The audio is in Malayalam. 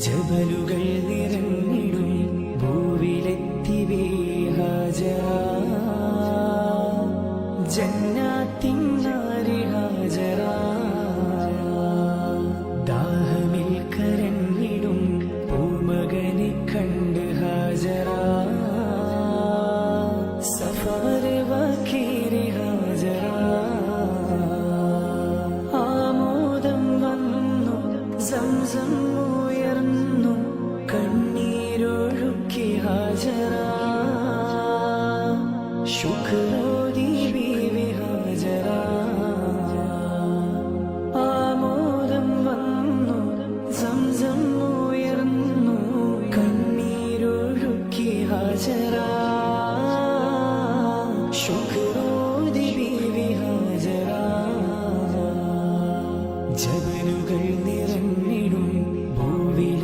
ജബലുകൾ നിറഞ്ഞിടും ഭൂവിലെത്തി ഹാജറ ജന്നാത്തിൻ നാരി ഹാജറ ദാഹമിൽ കരഞ്ഞിടും പൂമകനെ കണ്ട് ഹാജറ സഫർ വക്കീരി ഹാജറ ആമോദം വന്നു സംസം ഉയർന്നു കണ്ണീരൊഴുക്കി ഹാജറ ശുക്രോദി ബീവി ഹാജറ ആമോദം വന്നു സംസം ഉയർന്നു കണ്ണീരൊഴുക്കി ഹാജറ ശുക്രോദി ബീവി ഹാജറ ജബലുകൾ നിറഞ്ഞിടും ഭൂവിൽ